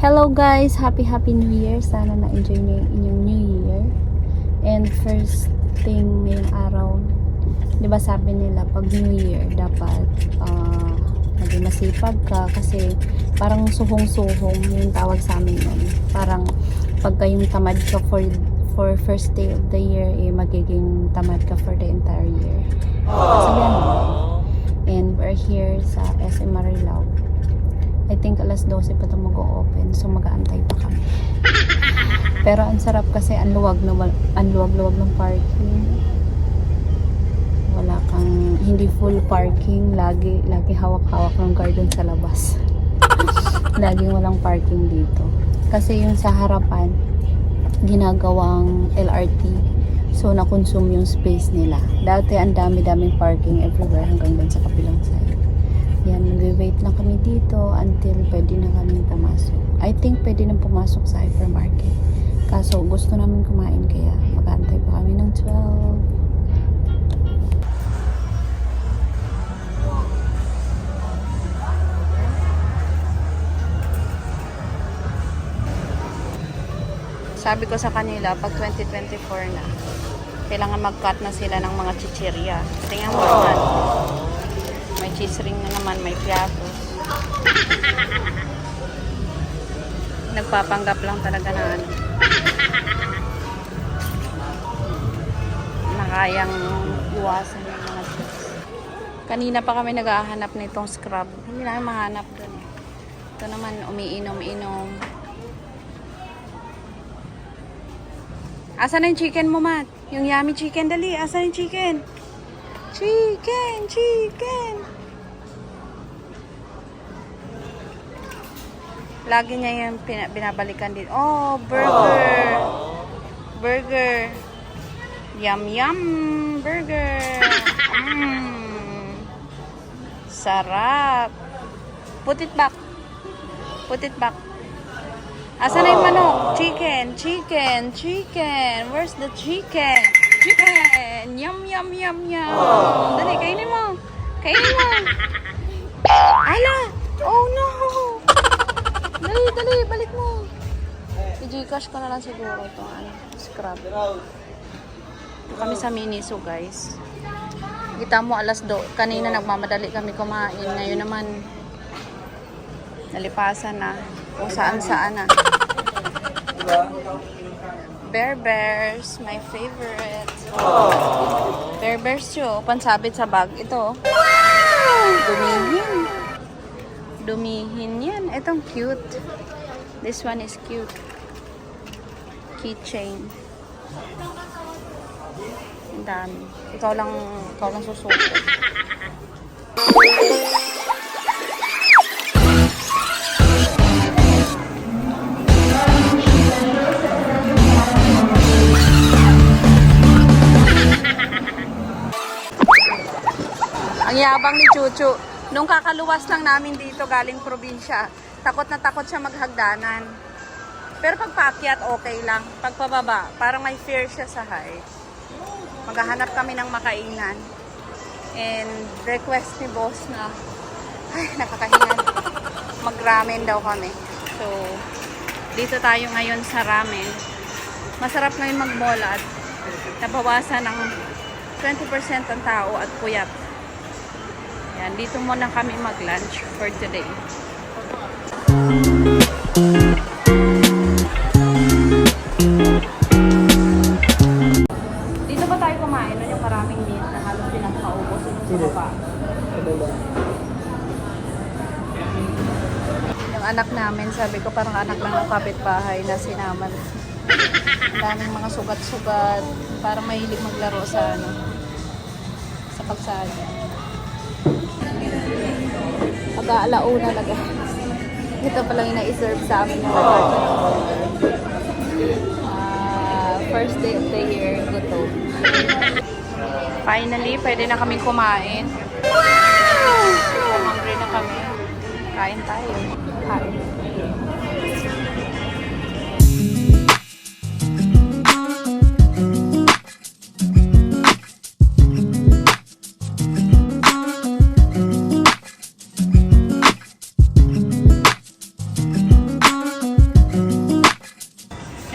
Hello guys! Happy New Year! Sana na-enjoy niyo yung inyong New Year. And first thing ngayong araw, di ba sabi nila pag New Year dapat maging masipag ka kasi parang suhong-suhong yung tawag sa amin nun. Parang pagka yung tamad ka for first day of the year, magiging tamad ka for the entire year. Sabihan mo. And we're here sa SM Marilao. I think alas 12 pa ito mag-o-open, so mag-aantay pa kami. Pero ang sarap kasi ang luwag-luwag ng parking. Wala kang, hindi full parking, lagi hawak-hawak ng garden sa labas. Laging walang parking dito. Kasi yung sa harapan, ginagawang LRT. So na-consume yung space nila. Dati ang dami-daming parking everywhere hanggang dun sa kapilang side. Yan, nag-wait lang kami dito until pwede na kami pumasok. I think pwede na pumasok sa hypermarket. Kaso gusto namin kumain kaya mag-aantay pa kami ng 12. Sabi ko sa kanila, pag 2024 na, kailangan mag-cut na sila ng mga chichirya. Tingnan mo naman. May cheese ring na naman, may piatos. Nagpapanggap lang talaga na ano. Nakayang iwasan yung mga chips. Kanina pa kami naghahanap nitong scrub. Hindi namin mahanap dun. Ito naman, umiinom-inom. Asan na yung chicken mo, Matt? Yung yummy chicken, dali. Asan yung chicken? Chicken! Lagi niya yung binabalikan din. Oh, burger. Yum, burger. Sarap. Put it back. Asan na yung manok? Chicken. Where's the chicken? Chicken! Yum! Dali, kainin mo! Ala! Oh no! Dali, balik mo! I-Gcash ko na lang siguro itong scrub. Kami sa Miniso, guys. Kita mo, alas 2. Kanina nagmamadali kami kumain. Ngayon naman, nalipasan na. Kung saan-saan na. Bears, my favorite. Bears yun, pansabit sa bag. Ito. Dumihin yan. Itong cute. This one is cute. Keychain. Ang dami. Ikaw lang susuko. Ang yabang ni Chuchu. Nung kakaluwas lang namin dito galing probinsya, takot na takot siya maghagdanan. Pero pag paakyat, okay lang. Pag pababa, parang may fear siya sa height. Maghahanap kami ng makainan. And request ni boss na, ay, nakakahingan. Mag-ramen daw kami. So, dito tayo ngayon sa ramen. Masarap ngayon mag-mall at nabawasan ng 20% ang tao at puyat. Yan, dito muna kami mag-lunch for today. Dito ba tayo kumain? Ano yung maraming meat na halos pinakaubos sa baba? Yung anak namin, sabi ko parang anak lang ng kapitbahay na sinaman. Daming mga sugat-sugat. Parang mahilig maglaro sa sa kalsada. Pag-aalauna na guys. Ito palang ina-serve sa amin yung first day of the year, gutom. Finally, pwede na kami kumain. Wow! Hungry na kami. Kain tayo. Kain.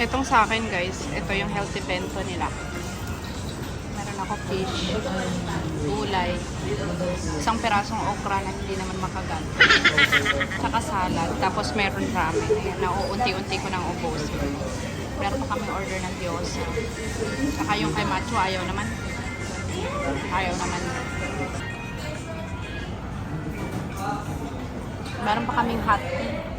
Itong sa akin guys, ito yung healthy bento nila. Meron ako fish, gulay, isang pirasong okra na hindi naman makagat, tsaka salad, tapos meron ramen. Ayan, nauunti-unti ko nang ubos. Meron pa kami order ng gyoza. Tsaka yung kay Macho, ayaw naman. Ayaw naman. Meron pa kaming hot tea.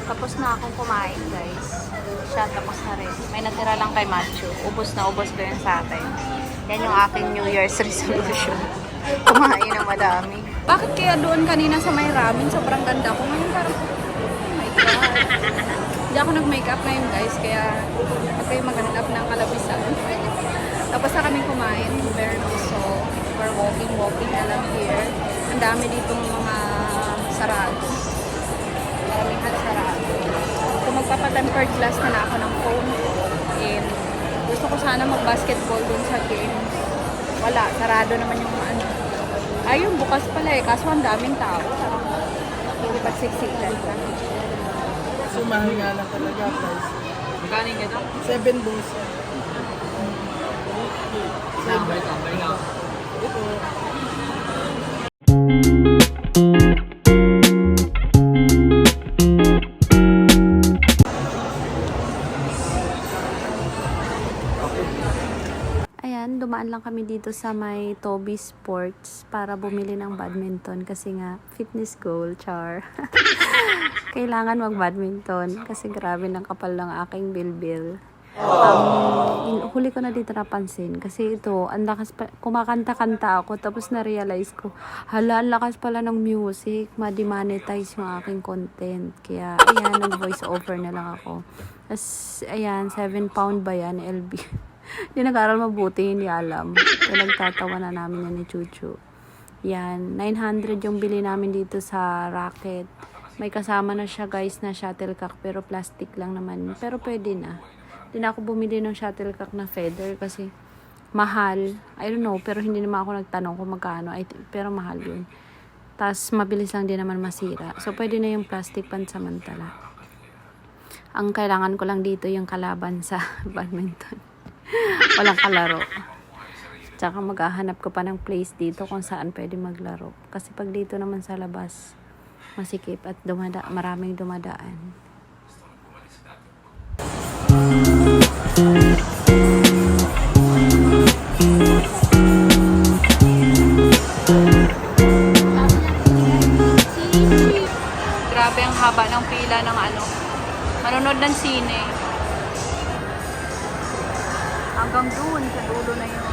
Tapos na akong kumain, guys. Siya, tapos na rin. May natira lang kay Macho. Ubus na ubus ko yun sa akin. Yan yung aking New Year's resolution. Kumain ng madami. Bakit kaya doon kanina sa may ramen, sobrang ganda ko. Ngayon parang, oh my God. Hindi ako nag-makeup ngayon, guys. Kaya, huwag kayo maghanap ng kalabisan. Tapos na kami kumain. Very also, we're walking na lang here. Ang dami ditong mga sarado. Maraming sarado. So, magpapa-tempered glass na ako ng phone. And, gusto ko sana mag-basketball dun sa game. Wala, sarado naman yung ano. Ayun, bukas pala eh. Kaso ang daming tao. Hindi pagsiksikan ka. So, mahal nga lang talaga, price. Magkano yung gano'n? 7 boss. Tambay na. Ito. Ayan, dumaan lang kami dito sa may Toby Sports para bumili ng badminton kasi nga fitness goal, char. Kailangan mag-badminton kasi grabe ng kapal ng aking bilbil. Huli ko na dito napansin kasi ito, ang lakas pa, kumakanta-kanta ako tapos na-realize ko, hala, ang lakas pala ng music, ma-demonetize yung aking content. Kaya, ayan, nag-voice over na lang ako. Tapos, ayan, 7 pound ba yan, LB? Hindi nag-aaral mabuti, hindi alam. Kaya nagtatawa na namin yan ni Chuchu. Yan, 900 yung bili namin dito sa racket. May kasama na siya guys na shuttlecock pero plastic lang naman. Pero pwede na. Hindi na ako bumili ng shuttlecock na feather kasi mahal. I don't know, pero hindi naman ako nagtanong kung magkano. Pero mahal yun. Tapos mabilis lang din naman masira. So pwede na yung plastic pansamantala. Ang kailangan ko lang dito yung kalaban sa badminton. Walang kalaro. Tsaka maghahanap ko pa ng place dito kung saan pwede maglaro. Kasi pag dito naman sa labas, masikip at maraming dumadaan. Grabe ang haba ng pila ng manonood ng sine. Hanggang doon, sa dulo na yun.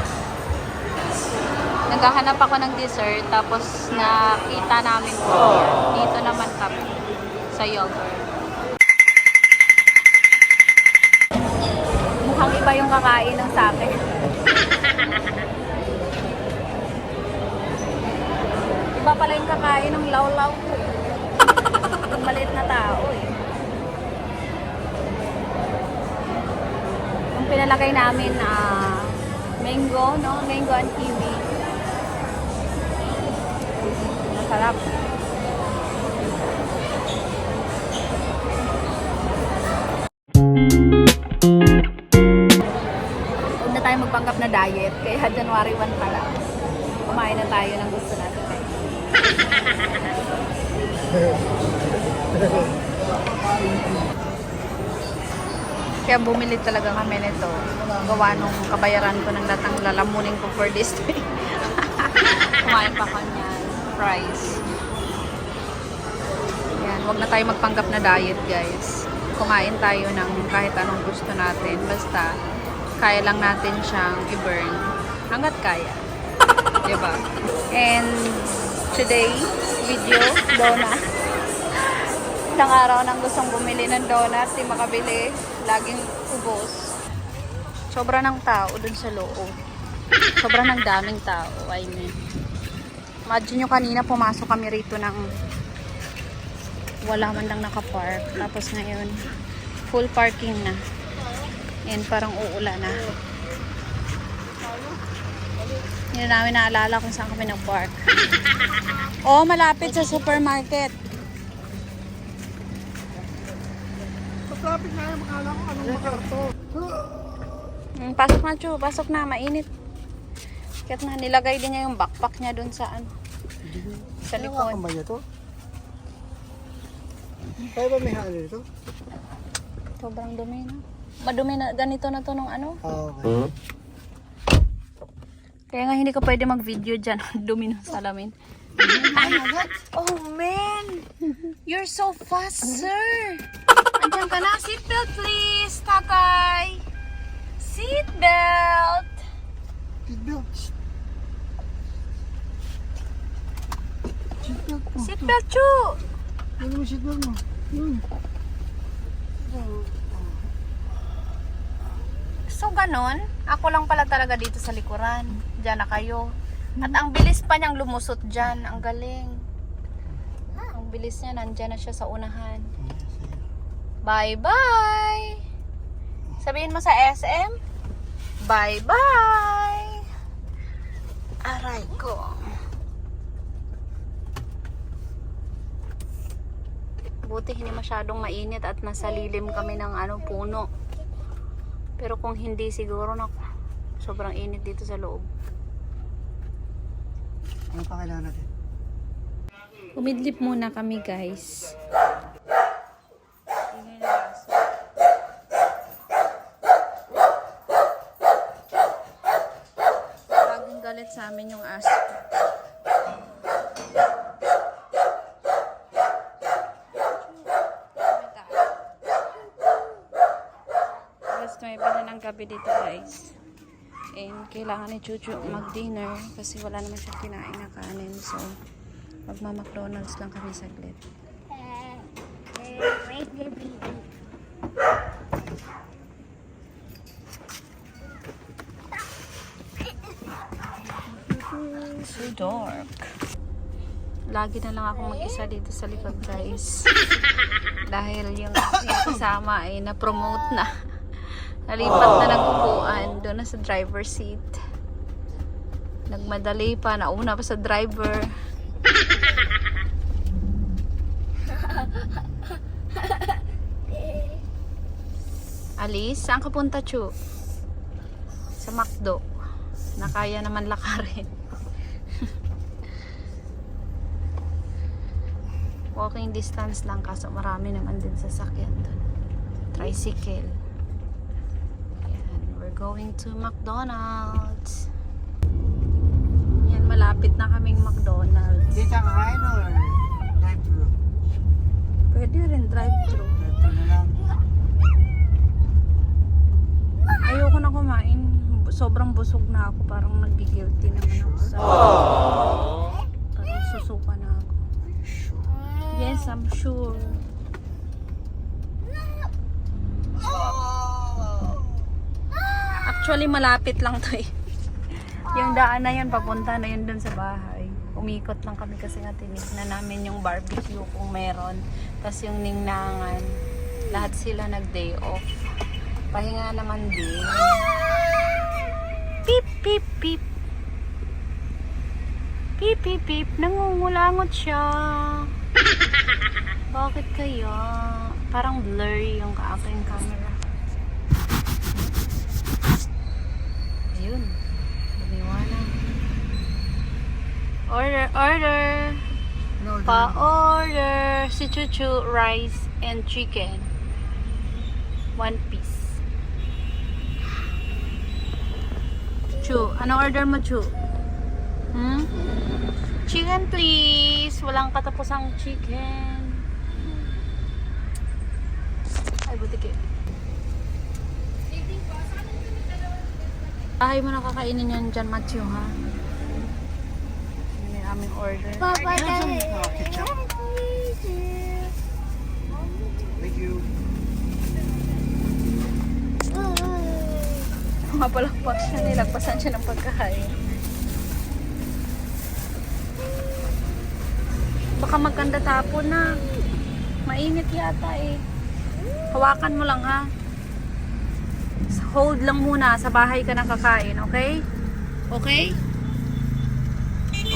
Naghahanap ako ng dessert, tapos nakita namin po. Dito naman kami, sa yogurt. Mukhang iba yung kakain ng sa akin. Iba pala yung kakain ng lawlaw ko. Yung maliit na tao eh. Yung pinalagay namin na mango, no? Mango and kiwi. Masarap. Huwag na tayo magpanggap na diet. Kaya January 1 pa lang. Kumain na tayo ng gusto natin. Kaya bumili talaga kami nito. Gawa nung kabayaran ko ng latang lalamunin ko for this day. Kumain pa kanya. Price. Yan. Huwag na tayo magpanggap na diet, guys. Kumain tayo ng kahit anong gusto natin. Basta, kaya lang natin siyang i-burn. Hanggat kaya. Diba? And, today, video, donut. Isang araw nang gustong bumili ng donut, di makabili. Laging ubos. Sobra ng tao dun sa loob. Sobra ng daming tao. I mean. Imagine nyo kanina pumasok kami rito ng wala man lang nakapark. Tapos ngayon, full parking na. And parang uulan na. Hindi na namin naalala kung saan kami nag-park. Oh, malapit sa supermarket. Traffic na yung makala ko. Anong makarto? Pasok na, Chu. Pasok na. Mainit. Kaya na, nilagay din niya yung backpack niya dun sa ano. Sa Ano likod. ba niya to? Kaya ba may halo ito? Sobrang dumi na. Madumi na. Ganito na to nung ano. Okay. Kaya nga hindi ka pwede mag-video dyan. Dumi ng salamin. Oh man! You're so fast, sir! Andiyan ka na. Seatbelt please, tatay! Seatbelt! Seatbelt. Seatbelt mo. Seatbelt, Chu! Ano mo seatbelt mo? Yun. So, ganon. Ako lang pala talaga dito sa likuran. Diyan na kayo. At ang bilis pa niyang lumusot dyan. Ang galing. Ang bilis niya. Nandyan na siya sa unahan. Bye-bye! Sabihin mo sa SM? Bye-bye! Aray ko. Buti hindi masyadong mainit at nasa lilim kami ng puno. Pero kung hindi siguro na sobrang init dito sa loob. Ano pa kailangan natin? Umidlip muna kami, guys. Laging galit sa amin yung aso. Guys, may bala ng gabi dito, guys. And kailangan ni Chuchu mag-dinner kasi wala naman siya kinain na kanin. So, magma-McDonald's lang kami saglit. So dark. Lagi na lang ako mag-isa dito sa likod, guys. Dahil yung aking kasama ay na-promote na. Nalipat na ng upuan doon na sa driver seat. Nagmadali pa, nauna pa sa driver. Alice, saan ka punta, Chu? Sa McDo. Na kaya naman lakarin. Walking distance lang kaso marami naman din sasakyan doon. Tricycle. Going to McDonald's. Yan, malapit na kaming McDonald's. Hindi siya kakain or drive-thru? Pwede rin drive-thru. Drive-thru na lang. Ayoko na kumain. Sobrang busog na ako. Parang nag-guilty naman ako sa... Parang susuka na ako. Yes, I'm sure. Actually, malapit lang to eh. Yung daan na yun, papunta na yun dun sa bahay. Umikot lang kami kasi nga tinignan namin yung barbecue kung meron. Tapos yung ningnangan, lahat sila nag-day off. Pahinga naman din. Pip, pip, pip. Pip, pip, pip. Nangungulangot siya. Bakit kaya? Parang blurry yung aking camera. Ayun. Lumiwanag. Order, order. No, Pa-order. Si Chuchu, rice and chicken. 1 piece. Chu, ano order mo, Chu? Chicken, please. Walang katapusang chicken. Ay, butik eh. Bahay mo na kakainin yan dyan, Matthew, ha? Yun yung aming order. Ketchup. Thank you. Mapalakpak siya, nilagpasan siya ng pagkain. Baka magkanda tapon na. Mainit yata eh. Hawakan mo lang, ha? Hold lang muna. Sa bahay ka na kakain, okay? Okay?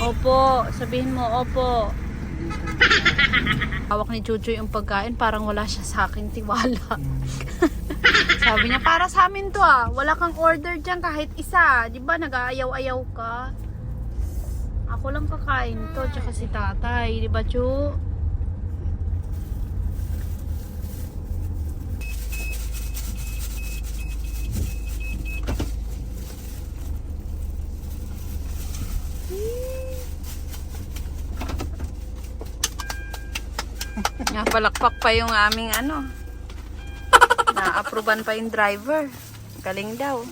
Opo. Sabihin mo, opo. Hawak ni Chucho yung pagkain, parang wala siya sa akin tiwala. Sabi niya, para sa amin to ah. Wala kang order dyan kahit isa. Di ba nag-aayaw-ayaw ka? Ako lang kakain to, tsaka si tatay. Di ba, Chu? Palakpak pa yung aming ano. Na-approvean pa yung driver. Galing daw.